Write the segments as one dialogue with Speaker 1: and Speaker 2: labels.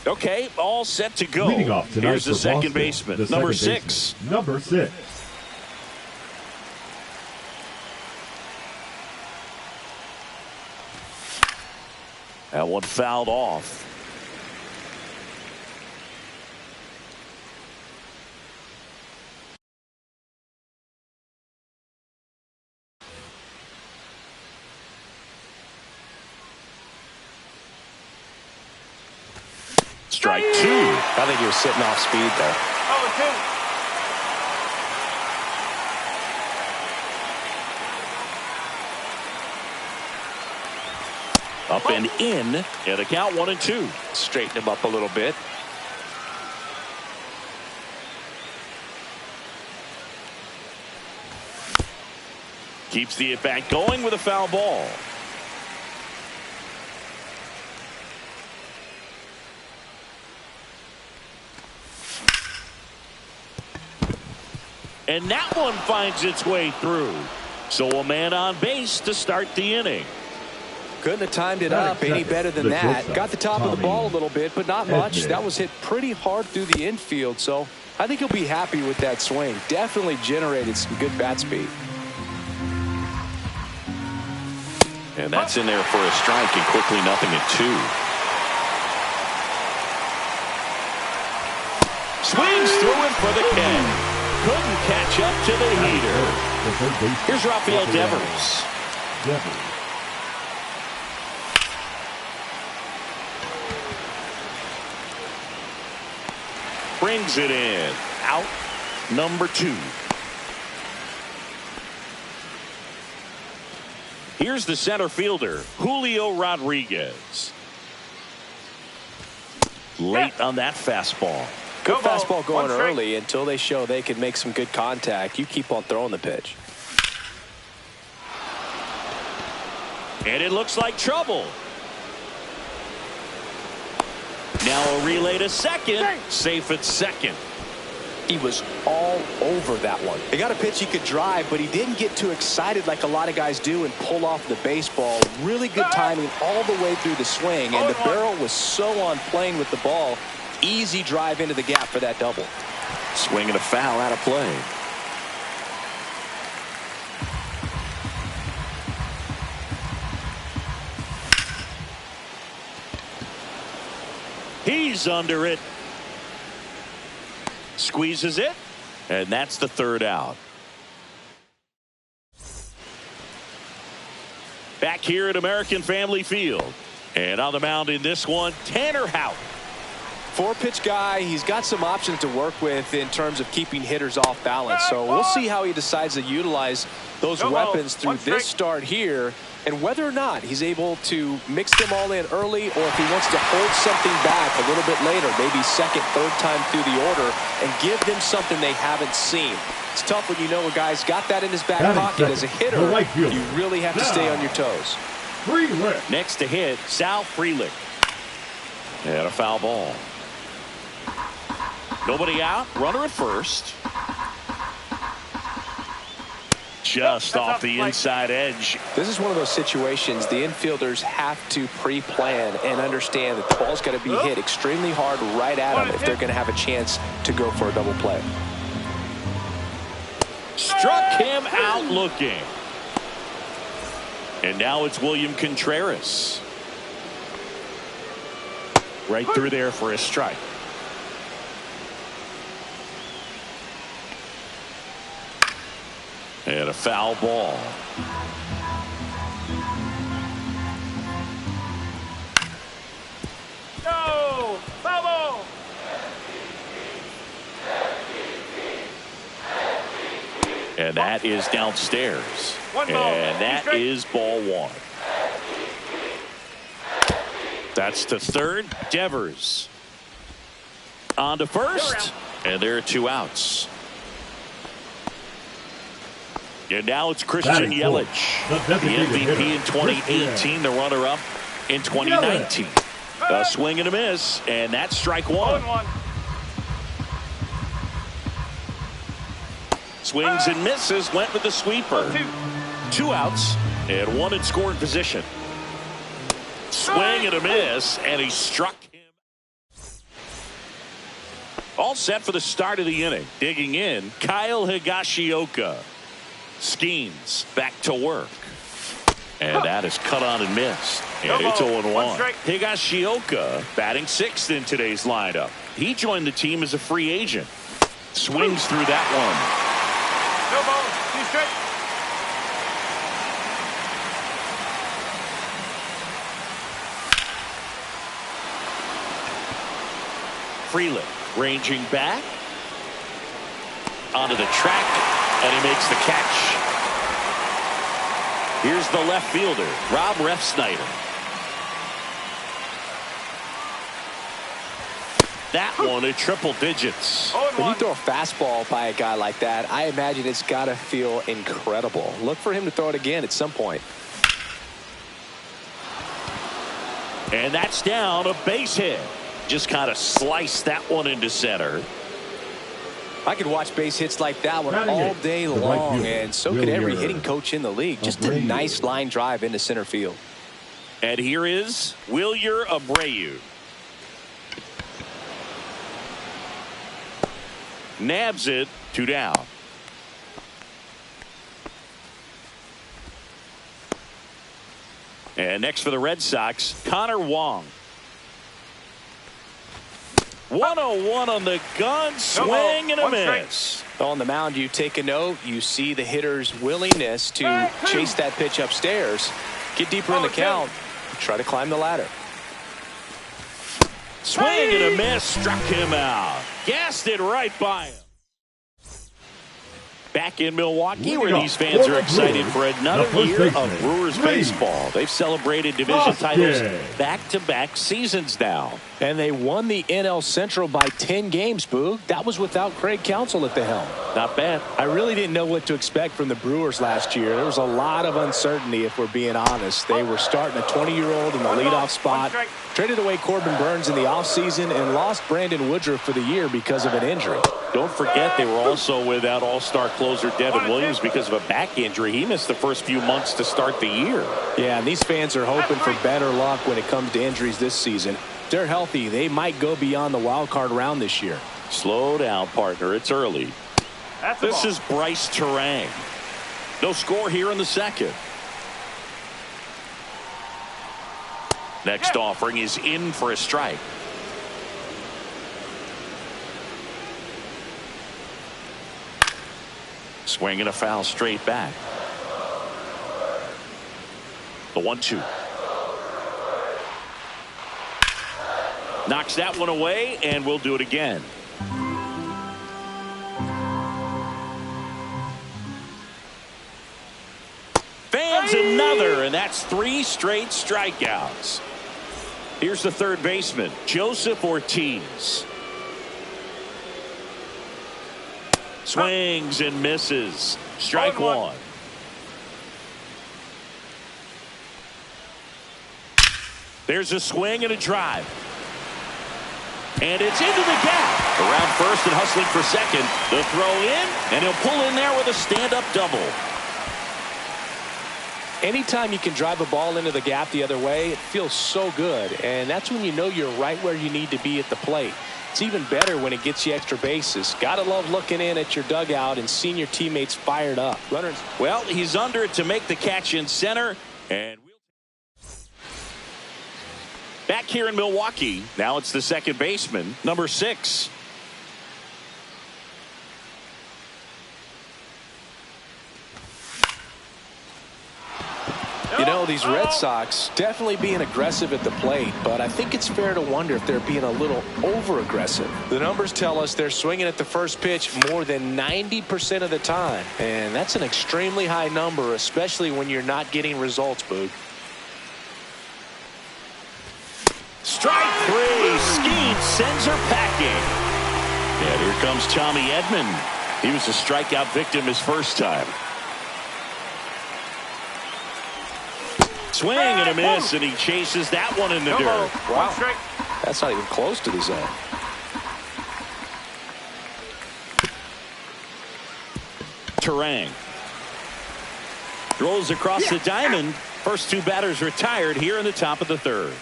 Speaker 1: Okay, all set to go.
Speaker 2: Leading off tonight
Speaker 1: Here's the
Speaker 2: for
Speaker 1: second
Speaker 2: Boston,
Speaker 1: baseman, number 6.
Speaker 2: Number 6.
Speaker 1: That one fouled off. Strike 2.
Speaker 3: I think he was sitting off speed there.
Speaker 1: Up and in, and a count 1-2.
Speaker 3: Straighten him up a little bit.
Speaker 1: Keeps the at-bat going with a foul ball. And that one finds its way through. So a man on base to start the inning.
Speaker 3: Couldn't have timed it up any better than that. Got the top of the ball a little bit, but not much. That was hit pretty hard through the infield, so I think he'll be happy with that swing. Definitely generated some good bat speed.
Speaker 1: And that's in there for a strike, and quickly 0-2. Swings through it for the K. Couldn't catch up to the heater. Here's Rafael Devers. Brings it in. Out number 2. Here's the center fielder, Julio Rodriguez. Late on that fastball.
Speaker 3: Good fastball going early until they show they can make some good contact. You keep on throwing the pitch.
Speaker 1: And it looks like trouble. Now a relay to second. Safe at second.
Speaker 3: He was all over that one. He got a pitch he could drive, but he didn't get too excited like a lot of guys do and pull off the baseball. Really good timing all the way through the swing, and the barrel was so on plane with the ball. Easy drive into the gap for that double.
Speaker 1: Swing and a foul out of play. He's under it. Squeezes it, and that's the third out. Back here at American Family Field. And on the mound in this one, Tanner Houck.
Speaker 3: 4-pitch guy. He's got some options to work with in terms of keeping hitters off balance. So we'll see how he decides to utilize those weapons through this start here, and whether or not he's able to mix them all in early, or if he wants to hold something back a little bit later, maybe second, third time through the order, and give them something they haven't seen. It's tough when you know a guy's got that in his back pocket. As a hitter, you really have to stay on your toes.
Speaker 1: Next to hit, Sal Frelick. And a foul ball. Nobody out. Runner at first. Just off the inside edge.
Speaker 3: This is one of those situations the infielders have to pre-plan and understand that the ball's got to be hit extremely hard right at them if they're going to have a chance to go for a double play.
Speaker 1: Struck him out looking. And now it's William Contreras. Right through there for a strike. And a foul ball.
Speaker 4: No! Foul ball!
Speaker 1: And that is downstairs. And that is ball 1. That's to third. Devers. On to first. And there are 2 outs. And now it's Christian Yelich, the MVP in 2018, the runner-up in 2019. A swing and a miss, and that's strike 1. Swings and misses, went with the sweeper. 2 outs, and 1 in scoring position. Swing and a miss, and he struck him. All set for the start of the inning. Digging in, Kyle Higashioka. Skeens back to work. And that is cut on and missed. And it's 0-1. Higashioka batting sixth in today's lineup. He joined the team as a free agent. Swings through that one.
Speaker 4: No ball. 2 straight.
Speaker 1: Freeland ranging back onto the track, and he makes the catch. Here's the left fielder, Rob Refsnyder. That one at triple digits.
Speaker 3: When you throw a fastball by a guy like that, I imagine it's got to feel incredible. Look for him to throw it again at some point.
Speaker 1: And that's down, a base hit. Just kind of sliced that one into center.
Speaker 3: I could watch base hits like that one all day long, and so could every hitting coach in the league. Just a nice line drive into center field.
Speaker 1: And here is Wilyer Abreu. Nabs it, 2 down. And next for the Red Sox, Connor Wong. 101 on the gun, swing and a miss.
Speaker 3: On the mound, you take a note. You see the hitter's willingness to chase that pitch upstairs, get deeper in the count, try to climb the ladder.
Speaker 1: Swing and a miss, struck him out. Gassed it right by him. Back in Milwaukee, where these fans are excited for another year of Brewers baseball. They've celebrated division titles back-to-back seasons now.
Speaker 3: And they won the NL Central by 10 games, Boog. That was without Craig Counsell at the helm.
Speaker 1: Not bad.
Speaker 3: I really didn't know what to expect from the Brewers last year. There was a lot of uncertainty, if we're being honest. They were starting a 20-year-old in the leadoff spot, traded away Corbin Burns in the offseason, and lost Brandon Woodruff for the year because of an injury.
Speaker 1: Don't forget they were also without all-star closer Devin Williams because of a back injury. He missed the first few months to start the year.
Speaker 3: Yeah, and these fans are hoping for better luck when it comes to injuries this season. If they're healthy, they might go beyond the wild card round this year.
Speaker 1: Slow down, partner. It's early. This is Bryce Turang. No score here in the second. Next offering is in for a strike. Swing and a foul straight back. The 1-2. Knocks that one away, and we'll do it again. Fans another, and that's 3 straight strikeouts. Here's the third baseman, Joseph Ortiz. Swings and misses. Strike 1. There's a swing and a drive. And it's into the gap. Around first and hustling for second. The throw in, and he'll pull in there with a stand-up double.
Speaker 3: Anytime you can drive a ball into the gap the other way, it feels so good. And that's when you know you're right where you need to be at the plate. It's even better when it gets you extra bases. Gotta love looking in at your dugout and seeing your teammates fired up. Runners.
Speaker 1: Well, he's under it to make the catch in center. And back here in Milwaukee, now it's the second baseman, number 6.
Speaker 3: You know, these Red Sox definitely being aggressive at the plate, but I think it's fair to wonder if they're being a little over-aggressive. The numbers tell us they're swinging at the first pitch more than 90% of the time, and that's an extremely high number, especially when you're not getting results, Boog.
Speaker 1: Strike 3. Skeens sends her packing. And here comes Tommy Edman. He was a strikeout victim his first time. Swing and a miss, and he chases that one in the dirt.
Speaker 3: Wow. That's not even close to the zone.
Speaker 1: Turang throws across the diamond. First 2 batters retired here in the top of the third.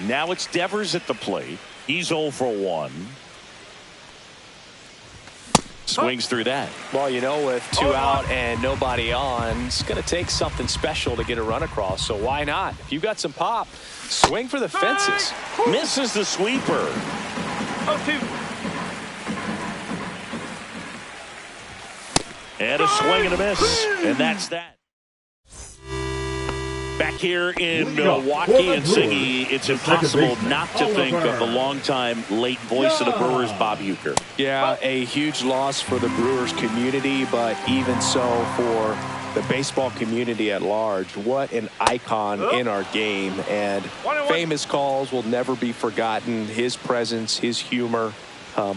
Speaker 1: Now it's Devers at the plate. He's 0 for 1. Swings through that.
Speaker 3: Well, you know, with 2 out and nobody on, it's going to take something special to get a run across. So why not? If you've got some pop, swing for the fences.
Speaker 1: Misses the sweeper.
Speaker 4: 0-2.
Speaker 1: And a swing and a miss. And that's that. Back here in Milwaukee and Siggy, it's impossible not to think of the longtime late voice of the Brewers, Bob Uecker.
Speaker 3: Yeah, a huge loss for the Brewers community, but even so for the baseball community at large. What an icon in our game, and famous calls will never be forgotten. His presence, his humor,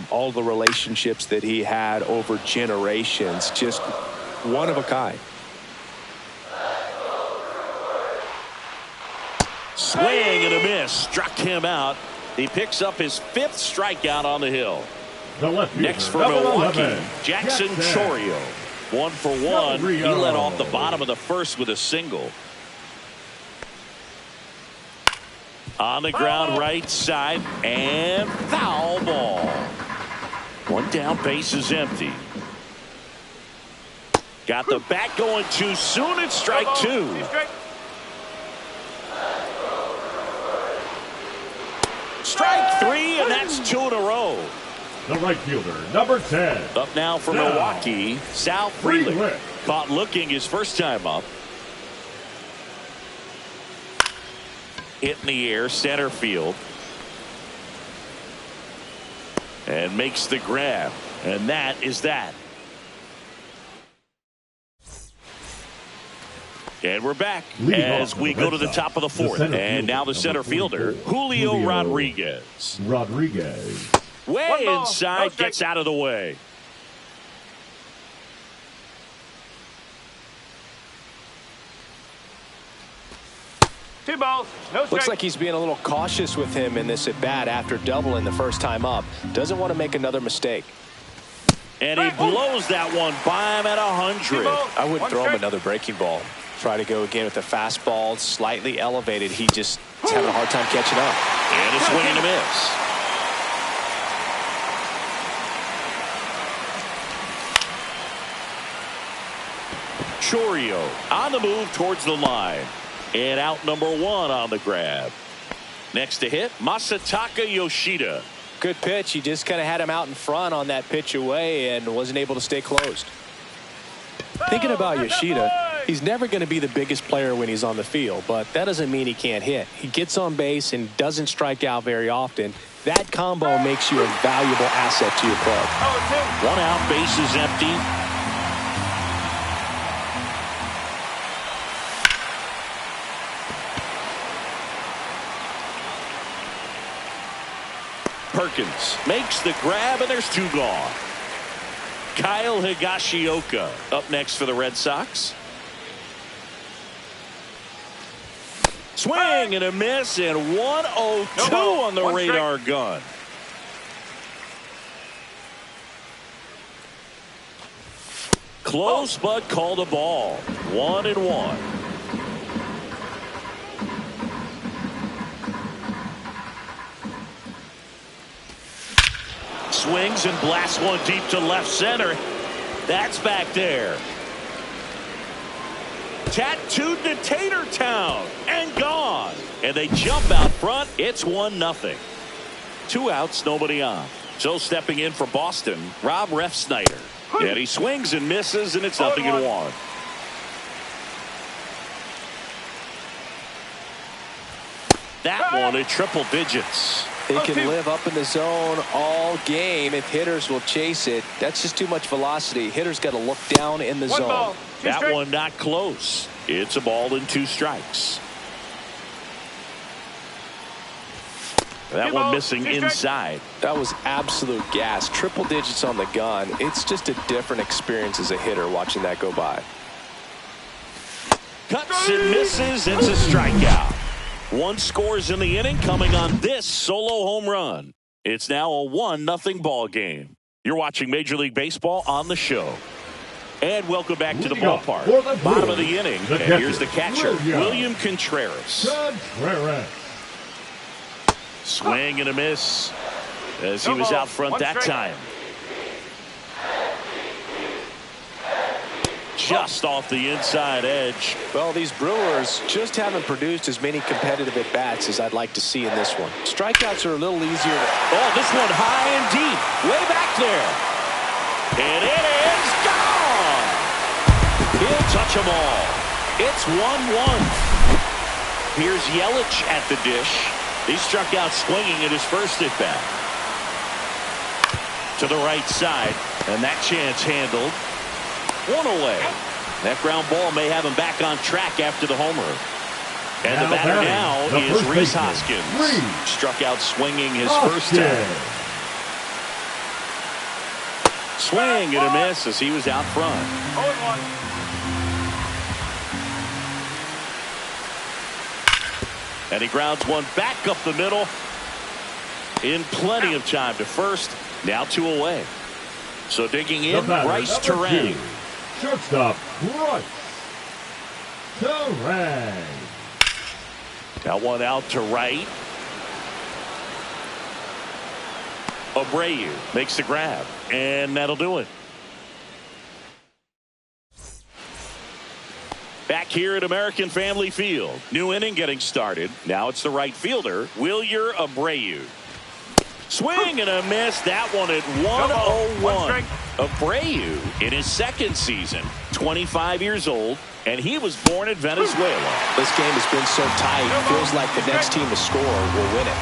Speaker 3: all the relationships that he had over generations, just one of a kind.
Speaker 1: Swing and a miss. Struck him out. He picks up his 5th strikeout on the hill. Next for Milwaukee, Jackson Chourio. 1 for 1. He led off the bottom of the first with a single. On the ground, right side, and foul ball. 1 down, base is empty. Got the bat going too soon. It's strike 2. Strike 3, and that's 2 in a row.
Speaker 2: The right fielder, number 10.
Speaker 1: Up now for Milwaukee, Sal Frelick. Caught looking his first time up. Hit in the air, center field. And makes the grab. And that is that. And we're back as we go to the top of the 4th. And now the center fielder, Julio Rodriguez. Way inside, gets out of the way.
Speaker 4: Two balls, no strike.
Speaker 3: Looks like he's being a little cautious with him in this at bat after doubling the first time up. Doesn't want to make another mistake.
Speaker 1: And he blows that one by him at 100.
Speaker 3: I wouldn't throw him another breaking ball. Try to go again with the fastball, slightly elevated. He just is having a hard time catching up.
Speaker 1: And a swing and a miss. Chourio on the move towards the line. And out number 1 on the grab. Next to hit, Masataka Yoshida.
Speaker 3: Good pitch. He just kind of had him out in front on that pitch away and wasn't able to stay closed. Thinking about Yoshida, he's never going to be the biggest player when he's on the field, but that doesn't mean he can't hit. He gets on base and doesn't strike out very often. That combo makes you a valuable asset to your club.
Speaker 1: 1 out, base is empty. Perkins makes the grab, and there's 2 gone. Kyle Higashioka up next for the Red Sox. Swing and a miss, and 1-0-2 on the radar gun. Close, but called a ball. 1-1. Swings and blasts one deep to left center. That's back there. Tattooed to Tatertown and gone. And they jump out front. It's 1-0. 2 outs, nobody on. So stepping in for Boston, Rob Refsnyder. And he swings and misses, and it's 0-1. That one at triple digits.
Speaker 3: He can live up in the zone all game if hitters will chase it. That's just too much velocity. Hitters got to look down in the zone.
Speaker 1: That one not close. It's a ball and 2 strikes. That one missing inside.
Speaker 3: That was absolute gas. Triple digits on the gun. It's just a different experience as a hitter watching that go by.
Speaker 1: Cuts and misses. It's a strikeout. 1 scores in the inning coming on this solo home run. It's now a 1-0 ball game. You're watching Major League Baseball on the show. And welcome back to the ballpark. Bottom of the inning. And here's the catcher, William Contreras. Swing and a miss as he was out front that time. just off the inside edge.
Speaker 3: Well, these Brewers just haven't produced as many competitive at-bats as I'd like to see in this one. Strikeouts are a little easier to...
Speaker 1: Oh, this one high and deep. Way back there. And it is gone. He'll touch them all. It's 1-1. Here's Yelich at the dish. He struck out swinging at his first at-bat. To the right side, and that chance handled. One away. That ground ball may have him back on track after the homer. And the batter now is Rhys Hoskins. Struck out swinging his first time. Swing and a miss as he was out front.
Speaker 4: 0-1.
Speaker 1: And he grounds one back up the middle. In plenty of time to first. Now 2 away. So digging in, Bryce Turang.
Speaker 2: Shortstop, Bryce Turang.
Speaker 1: Got one out to right. Abreu makes the grab, and that'll do it. Back here at American Family Field. New inning getting started. Now it's the right fielder, Wilyer Abreu. Swing and a miss. That one at 101. Abreu in his second season, 25 years old, and he was born in Venezuela.
Speaker 3: This game has been so tight. It feels like the next team to score will win it.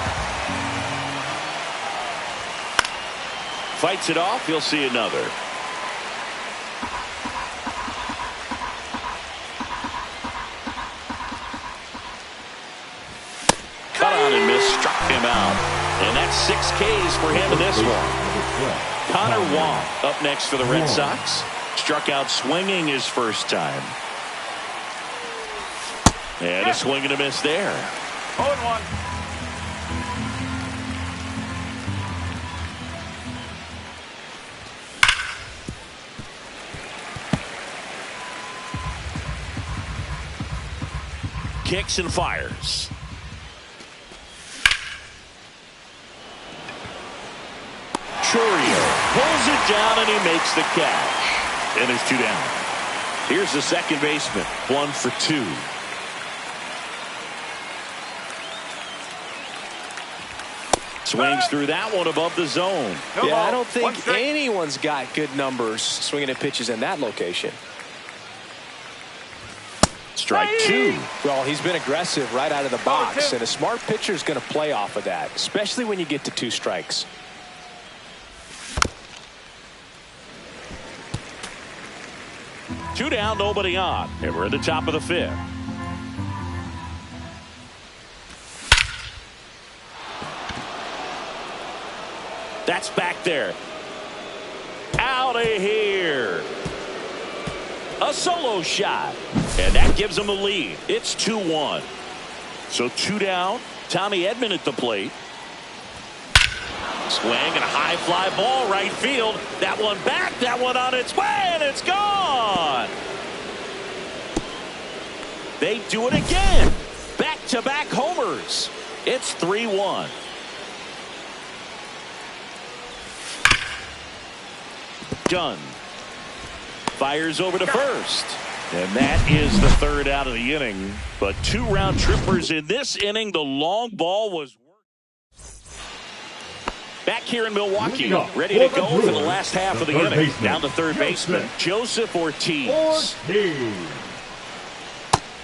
Speaker 1: Fights it off. He'll see another. Cut on and miss. Struck him out. And that's 6 Ks for him in this one. Connor Wong up next for the Red Sox. Struck out swinging his first time. And a swing and a miss there.
Speaker 4: 0-1.
Speaker 1: Kicks and fires. Churio pulls it down and he makes the catch. And it's 2 down. Here's the second baseman. 1 for 2. Swings through that one above the zone.
Speaker 3: Yeah, I don't think anyone's got good numbers swinging at pitches in that location.
Speaker 1: Strike 2.
Speaker 3: Well, he's been aggressive right out of the box, and a smart pitcher is going to play off of that, especially when you get to 2 strikes.
Speaker 1: Two down, nobody on, and we're at the top of the 5th. That's back there. Out of here. A solo shot. And that gives them the lead. It's 2-1. So 2 down. Tommy Edman at the plate. Swing and a high fly ball right field. That one back. That one on its way. And it's gone. They do it again. Back-to-back homers. It's 3-1. Dunn fires over to first. And that is the 3rd out of the inning. But 2 round trippers in this inning. The long ball was back here in Milwaukee, ready to go for the last half of the inning. Down to third baseman, Joseph Ortiz.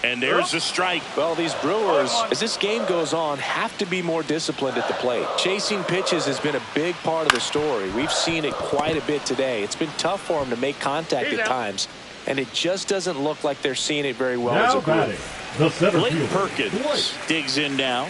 Speaker 1: And there's a strike.
Speaker 3: Well, these Brewers, as this game goes on, have to be more disciplined at the plate. Chasing pitches has been a big part of the story. We've seen it quite a bit today. It's been tough for them to make contact at times, and it just doesn't look like they're seeing it very well as a group.
Speaker 1: Blake Perkins digs in now.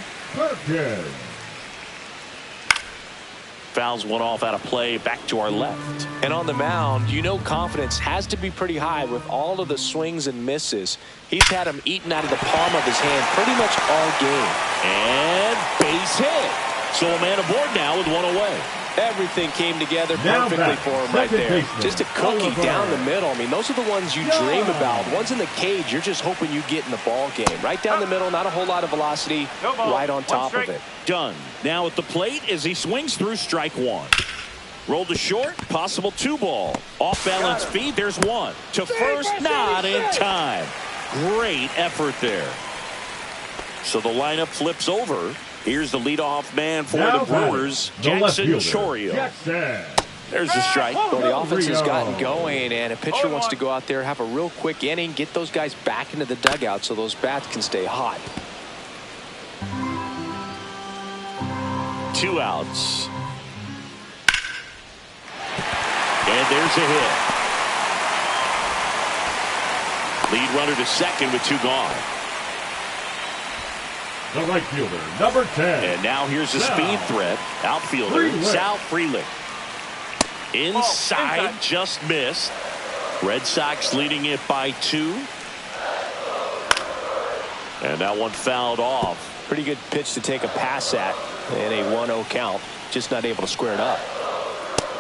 Speaker 1: Fouls one off out of play, back to our left.
Speaker 3: And on the mound, you know confidence has to be pretty high with all of the swings and misses. He's had them eaten out of the palm of his hand pretty much all game.
Speaker 1: And base hit. So a man aboard now with 1 away.
Speaker 3: Everything came together perfectly for him right there. Just a cookie down the middle. I mean, those are the ones you dream about. Ones in the cage, you're just hoping you get in the ball game. Right down the middle, not a whole lot of velocity, right on top of it.
Speaker 1: Dunn now at the plate as he swings through strike 1. Rolled to short, possible 2-ball. Off-balance feed, there's one. To first, not in time. Great effort there. So the lineup flips over. Here's the leadoff man for the Brewers, Jackson Chourio. There's a strike.
Speaker 3: Well, the offense has gotten going, and a pitcher wants to go out there, have a real quick inning, get those guys back into the dugout so those bats can stay hot.
Speaker 1: 2 outs. And there's a hit. Lead runner to second with 2 gone.
Speaker 2: The right fielder, number 10.
Speaker 1: And now here's the speed threat. Outfielder, Sal Frelick. Inside, just missed. Red Sox leading it by 2. And that one fouled off.
Speaker 3: Pretty good pitch to take a pass at in a 1-0 count. Just not able to square it up.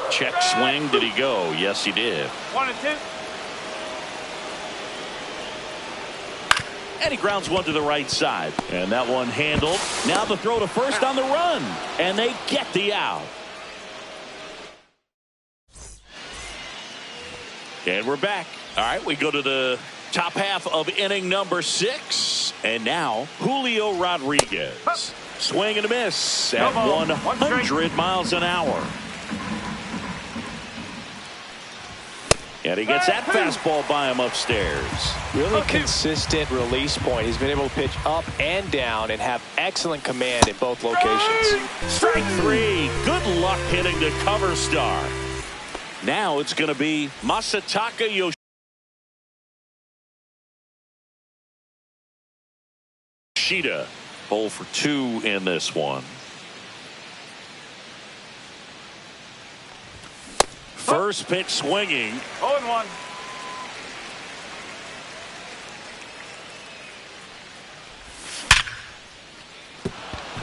Speaker 1: Check swing. Did he go? Yes, he did.
Speaker 4: 1-2.
Speaker 1: And he grounds one to the right side. And that one handled. Now the throw to first on the run. And they get the out. And we're back. All right, we go to the top half of inning number 6. And now Julio Rodriguez. Swing and a miss at 100 miles an hour. And he gets that fastball by him upstairs.
Speaker 3: Really consistent release point. He's been able to pitch up and down and have excellent command in both locations.
Speaker 1: Strike 3. Good luck hitting the cover star. Now it's going to be Masataka Yoshida. 0 for 2 in this one. First pitch swinging.
Speaker 4: 0-1.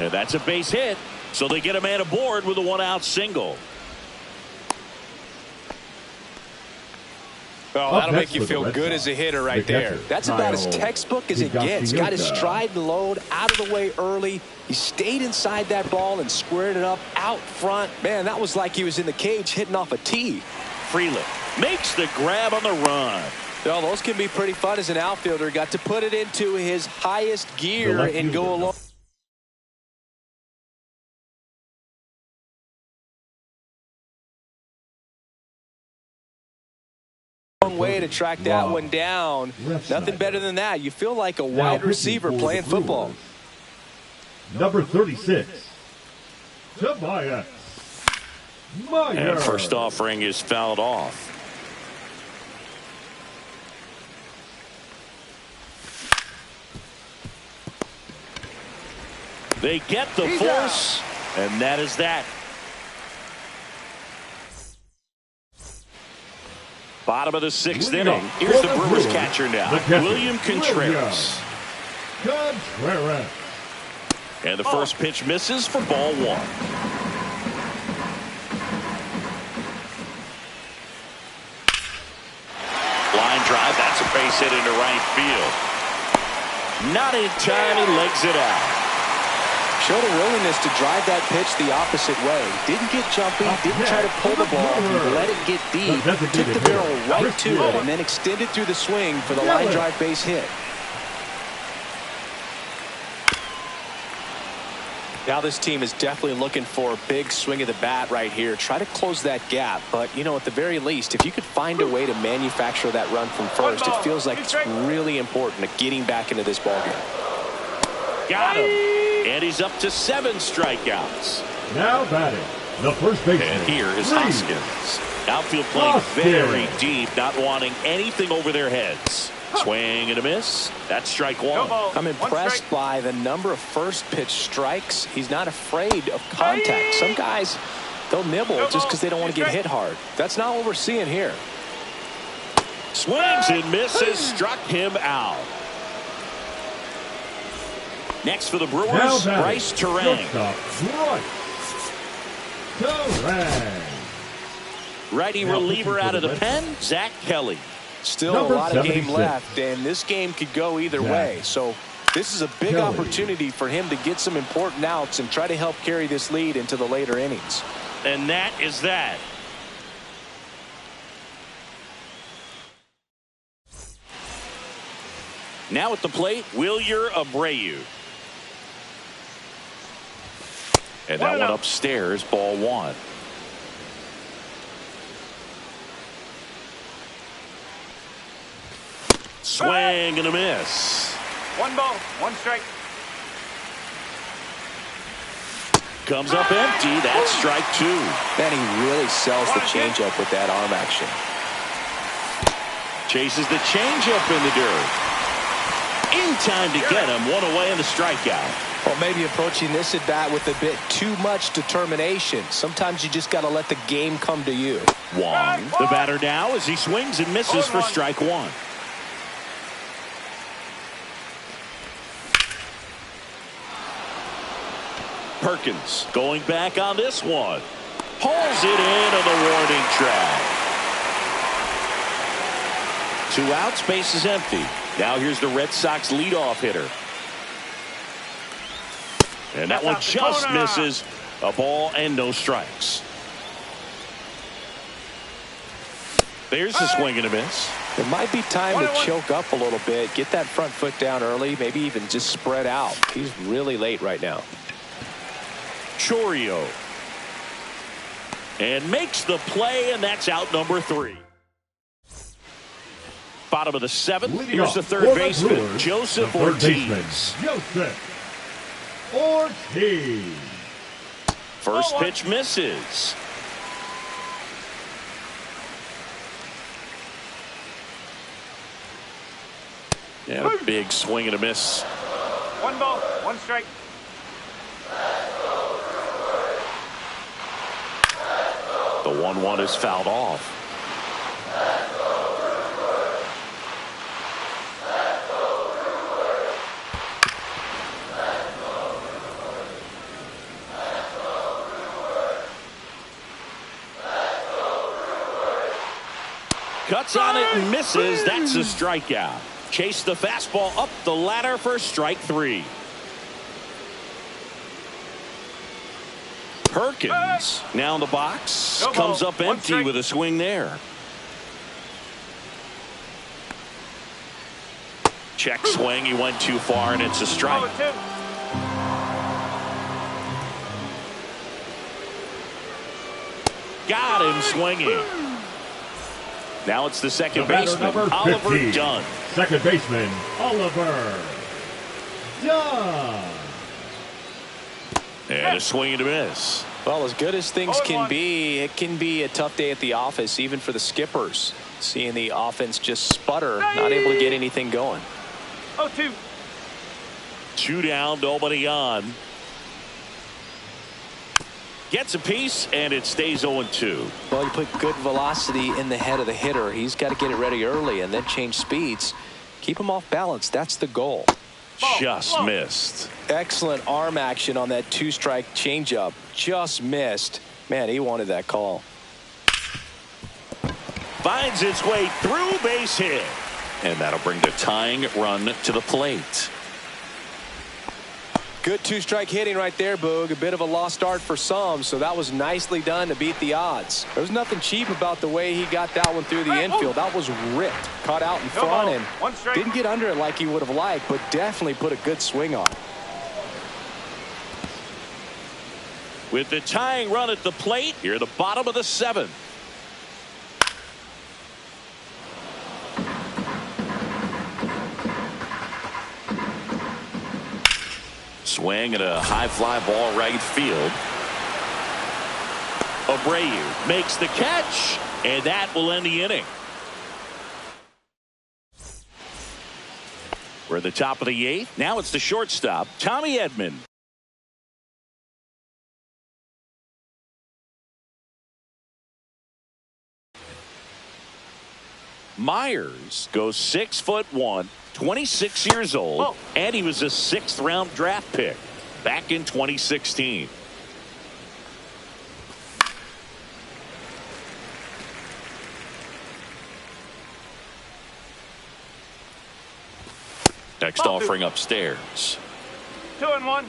Speaker 1: And that's a base hit. So they get a man aboard with a 1-out single.
Speaker 3: Well, that'll make you feel good as a hitter right there. That's about as textbook as it gets. Got his stride and load out of the way early. He stayed inside that ball and squared it up out front. Man, that was like he was in the cage hitting off a tee.
Speaker 1: Frelick makes the grab on the run.
Speaker 3: Well, those can be pretty fun as an outfielder. Got to put it into his highest gear and go along. Way to track that one down. Nothing better than that. You feel like a wide receiver playing football.
Speaker 2: Number 36, Tobias Meyer.
Speaker 1: And first offering is fouled off. They get the force, and that is that. Bottom of the 6th inning. Here's the Brewers catcher now, William Contreras. And the first pitch misses for ball 1. Line drive. That's a base hit into right field. Not in time. He legs it out.
Speaker 3: Showed a willingness to drive that pitch the opposite way. Didn't get jumpy, didn't try to pull the ball, let it get deep, took the barrel right to it, and then extended through the swing for the line drive base hit. Now this team is definitely looking for a big swing of the bat right here. Try to close that gap, but you know, at the very least, if you could find a way to manufacture that run from first, it feels like it's really important to getting back into this ballgame.
Speaker 1: Got him. And he's up to 7 strikeouts.
Speaker 2: Now batting, the first baseman.
Speaker 1: And here is Hoskins. Outfield playing very deep, not wanting anything over their heads. Swing and a miss. That's strike 1.
Speaker 3: I'm impressed by the number of first pitch strikes. He's not afraid of contact. Some guys, they'll nibble just because they don't want to get hit hard. That's not what we're seeing here.
Speaker 1: Swings and misses. Struck him out. Next for the Brewers, Bryce Turang. Righty reliever out of the pen, Zach Kelly.
Speaker 3: Still a lot of game left, and this game could go either way. So this is a big opportunity for him to get some important outs and try to help carry this lead into the later innings.
Speaker 1: And that is that. Now at the plate, Wilyer Abreu. And that one upstairs, ball one. Swing and a miss.
Speaker 4: 1 ball, 1 strike.
Speaker 1: Comes up empty. That's strike 2.
Speaker 3: Man, he really sells the changeup with that arm action.
Speaker 1: Chases the changeup in the dirt. In time to get him. One away in the strikeout.
Speaker 3: Well, maybe approaching this at bat with a bit too much determination. Sometimes you just got to let the game come to you.
Speaker 1: Wong, the batter now, as he swings and misses for strike 1. Perkins going back on this one. Hauls it in on the warning track. 2 outs, base is empty. Now here's the Red Sox leadoff hitter. And that one just misses. A ball and no strikes. There's the swing and a miss.
Speaker 3: It might be time to choke up a little bit. Get that front foot down early. Maybe even just spread out. He's really late right now.
Speaker 1: Chourio. And makes the play, and that's out number 3. Bottom of the 7th. Here's the third baseman, Joseph Ortiz.
Speaker 2: Joseph Ortiz.
Speaker 1: First pitch misses. And a big swing and a miss.
Speaker 4: 1 ball, 1 strike.
Speaker 1: The 1-1 is fouled off. Cuts on it and misses. That's a strikeout. Chase the fastball up the ladder for strike 3. Perkins now in the box. Comes up empty with a swing there. Check swing. He went too far, and it's a strike. Got him swinging. Now it's the second baseman, Oliver Dunn.
Speaker 2: Second baseman, Oliver Dunn.
Speaker 1: And a swing and a miss.
Speaker 3: Well, as good as things can be, it can be a tough day at the office, even for the skippers. Seeing the offense just sputter, not able to get anything going.
Speaker 4: 0-2.
Speaker 1: 2 down, nobody on. Gets a piece, and it stays 0-2.
Speaker 3: Well, you put good velocity in the head of the hitter. He's got to get it ready early and then change speeds. Keep him off balance. That's the goal.
Speaker 1: Just missed.
Speaker 3: Excellent arm action on that 2-strike changeup. Just missed. Man, he wanted that call.
Speaker 1: Finds its way through, base hit. And that'll bring the tying run to the plate.
Speaker 3: Good 2-strike hitting right there, Boog. A bit of a lost start for some, so that was nicely done to beat the odds. There was nothing cheap about the way he got that one through the infield. That was ripped. Caught out in front and didn't get under it like he would have liked, but definitely put a good swing on it.
Speaker 1: With the tying run at the plate, here at the bottom of the 7th. Swing and a high fly ball right field. Abreu makes the catch, and that will end the inning. We're at the top of the 8th. Now it's the shortstop, Tommy Edman. Myers goes 6'1", 26 years old, and he was a 6th round draft pick back in 2016. Next offering upstairs.
Speaker 4: 2-1.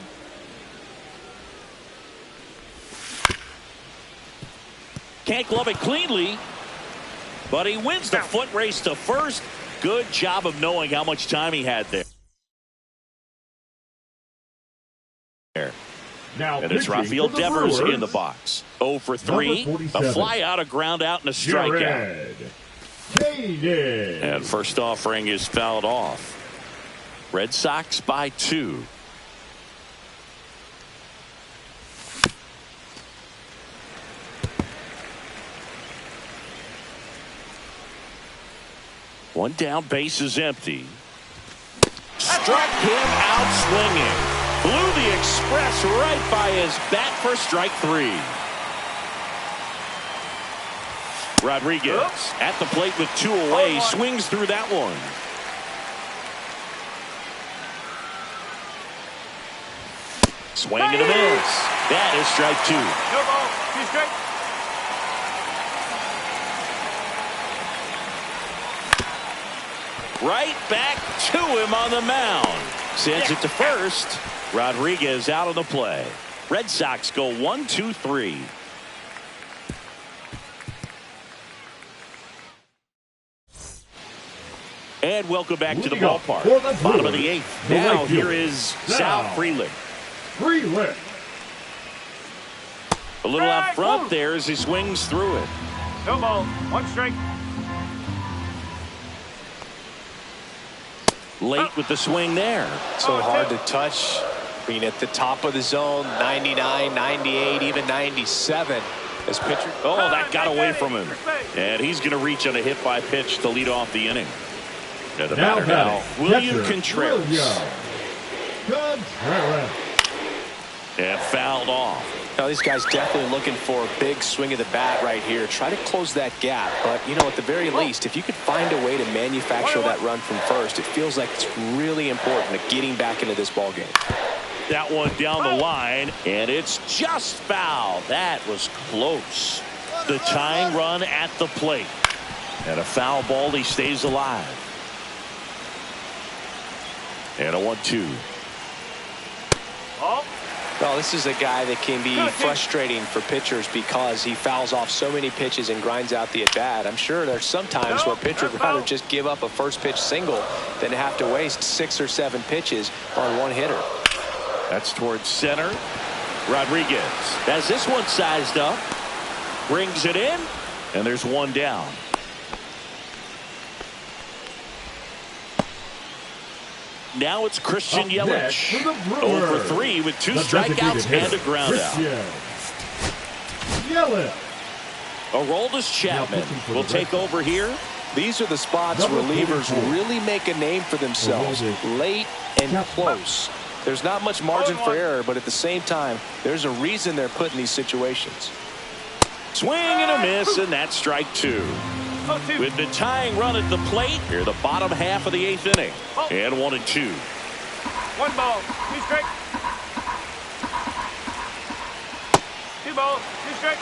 Speaker 1: Can't glove it cleanly, but he wins the foot race to first. Good job of knowing how much time he had there.
Speaker 2: Now
Speaker 1: and it's Rafael Devers in the box. 0 for 3. A fly out, a ground out, and a strikeout. And first offering is fouled off. Red Sox by 2. One down, base is empty. Struck him out swinging. Blew the express right by his bat for strike 3. Rodriguez at the plate with 2 away. Swings through that one. Swing and a miss. That is strike 2.
Speaker 4: No ball. 2 strikes.
Speaker 1: Right back to him on the mound. Sends it to first. Rodriguez out of the play. Red Sox go 1-2-3. And welcome back to the ballpark. Bottom of the 8th. Now here is Sal Frelick. A little out front there as he swings through it.
Speaker 4: No ball. 1 strike.
Speaker 1: Late with the swing there.
Speaker 3: So hard to touch. I mean, at the top of the zone, 99, 98, even 97. As pitcher.
Speaker 1: Oh, that got away from him. And he's going to reach on a hit by pitch to lead off the inning. And the batter now, William Contreras. And fouled off.
Speaker 3: Now, these guys definitely looking for a big swing of the bat right here. Try to close that gap. But, you know, at the very least, if you could find a way to manufacture that run from first, it feels like it's really important to getting back into this ball game.
Speaker 1: That one down the line, and it's just foul. That was close. The tying run at the plate. And a foul ball, he stays alive. And a 1-2.
Speaker 3: Well, this is a guy that can be frustrating for pitchers because he fouls off so many pitches and grinds out the at-bat. I'm sure there's some times where pitchers would rather just give up a first pitch single than have to waste 6 or 7 pitches on one hitter.
Speaker 1: That's towards center. Rodriguez has this one sized up. Brings it in. And there's one down. Now it's Christian Yelich. 0 for 3 with 2 strikeouts and a ground out. Aroldis Chapman will take over here.
Speaker 3: These are the spots relievers really make a name for themselves. Late and close. There's not much margin for error, but at the same time, there's a reason they're put in these situations.
Speaker 1: Swing and a miss, and that's strike 2. With the tying run at the plate, here the bottom half of the 8th inning. And 1-2.
Speaker 4: 1 ball. 2 strikes. 2 balls. 2 strikes.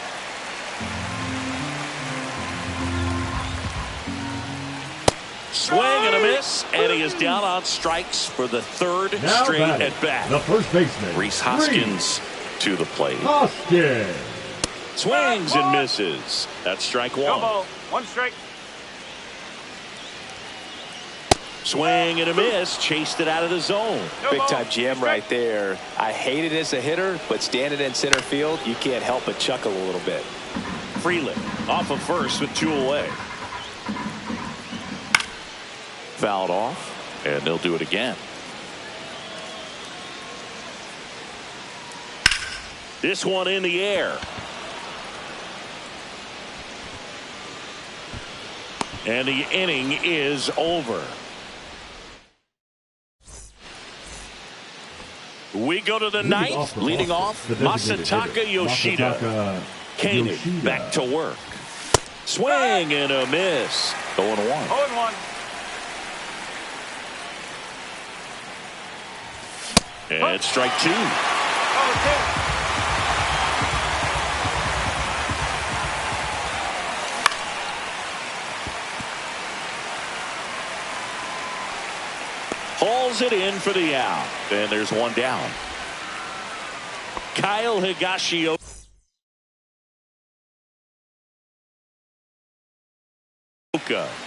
Speaker 1: Swing and a miss, and he is down on strikes for the 3rd straight at bat.
Speaker 2: The first baseman,
Speaker 1: Rhys Hoskins to the plate.
Speaker 2: Hoskins.
Speaker 1: Swings and misses. That's strike 1.
Speaker 4: No ball. 1 strike.
Speaker 1: Swing and a miss. Chased it out of the zone.
Speaker 3: Big time jam right there. I hate it as a hitter, but standing in center field, you can't help but chuckle a little bit.
Speaker 1: Frelick off of first with 2 away. Fouled off, and they'll do it again. This one in the air. And the inning is over. We go to the 9th. Leading off, Masataka Yoshida. Koenig back to work. Swing and a miss. 0-1.
Speaker 4: 0-1.
Speaker 1: And strike 2.
Speaker 4: 0-2.
Speaker 1: Hauls it in for the out. And there's one down. Kyle Higashioka.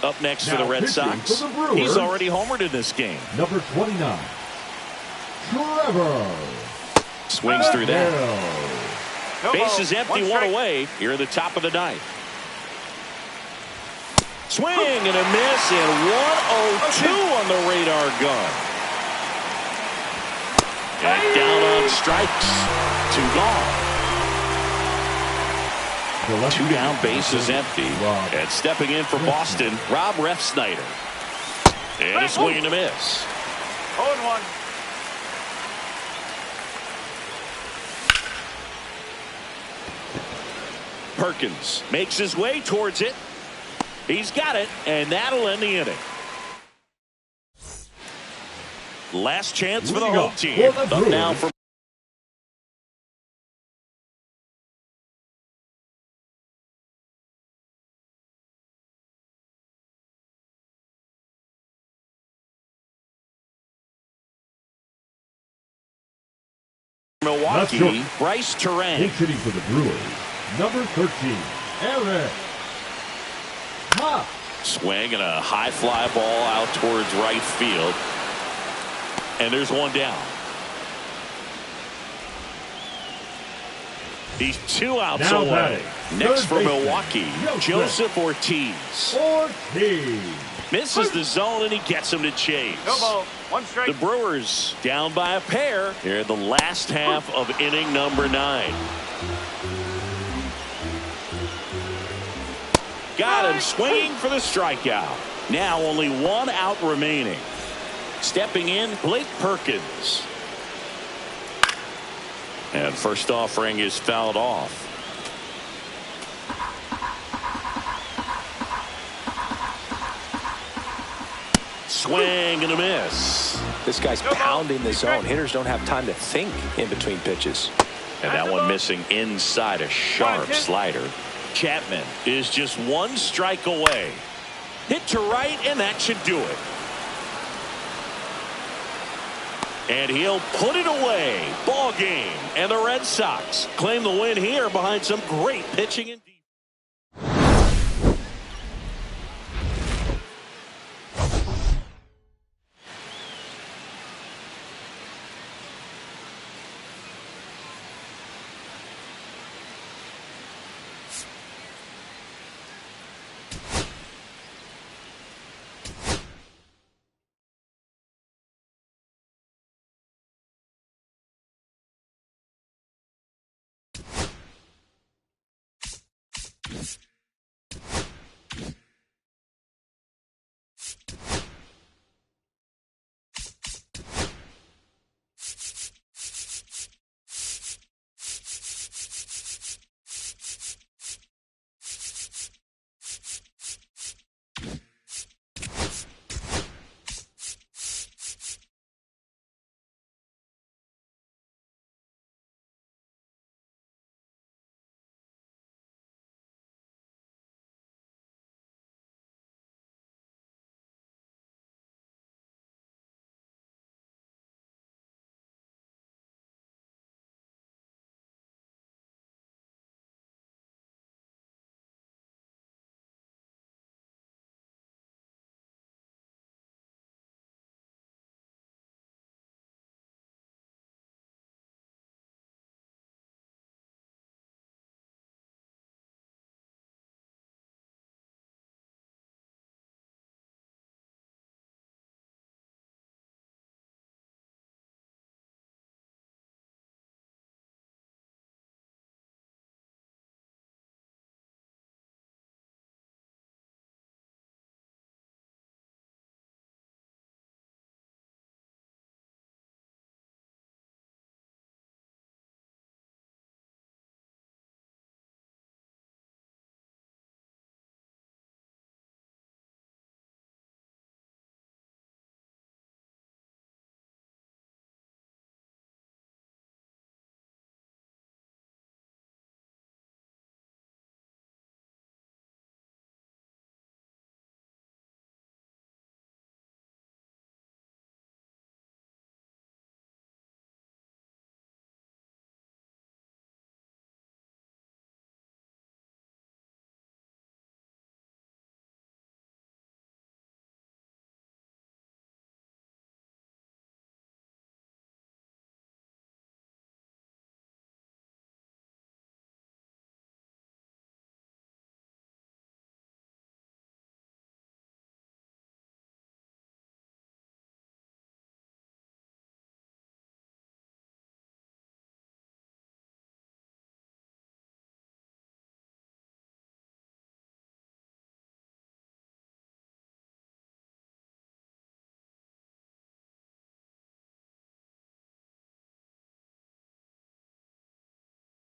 Speaker 1: Up next for
Speaker 2: Now
Speaker 1: the Red
Speaker 2: pitching
Speaker 1: Sox.
Speaker 2: for the Brewers,
Speaker 1: He's already homered in this game.
Speaker 2: number 29, Trevor.
Speaker 1: Swings through that.
Speaker 4: No
Speaker 1: Base
Speaker 4: ball.
Speaker 1: is empty, one
Speaker 4: strike.
Speaker 1: away here at the top of the ninth. Swing and a miss, and 102 on the radar gun. And down on strikes. 2 gone. 2 down, base is empty. And stepping in for Boston, Rob Refsnyder. And a swing and a miss.
Speaker 4: 0-1.
Speaker 1: Perkins makes his way towards it. He's got it, and that'll end the inning. Last chance for the home team. Up now for Milwaukee, Bryce Terang.
Speaker 2: Hitting for the Brewers, number 13, Eric Hop.
Speaker 1: Swing and a high fly ball out towards right field. And there's 1 down. He's 2 outs
Speaker 2: Now
Speaker 1: away.
Speaker 2: batting,
Speaker 1: Next for
Speaker 2: third baseman,
Speaker 1: Milwaukee, Joseph Ortiz. Misses the zone, and he gets him to chase.
Speaker 4: No ball. 1 strike.
Speaker 1: The Brewers down by a pair here in the last half of inning number 9. Got him swinging for the strikeout. Now only 1 out remaining. Stepping in, Blake Perkins. And first offering is fouled off. Swing and a miss.
Speaker 3: This guy's pounding the zone. Hitters don't have time to think in between pitches.
Speaker 1: And that one missing inside a sharp slider. Chapman is just 1 strike away. Hit to right, and that should do it. And he'll put it away. Ball game. And the Red Sox claim the win here behind some great pitching and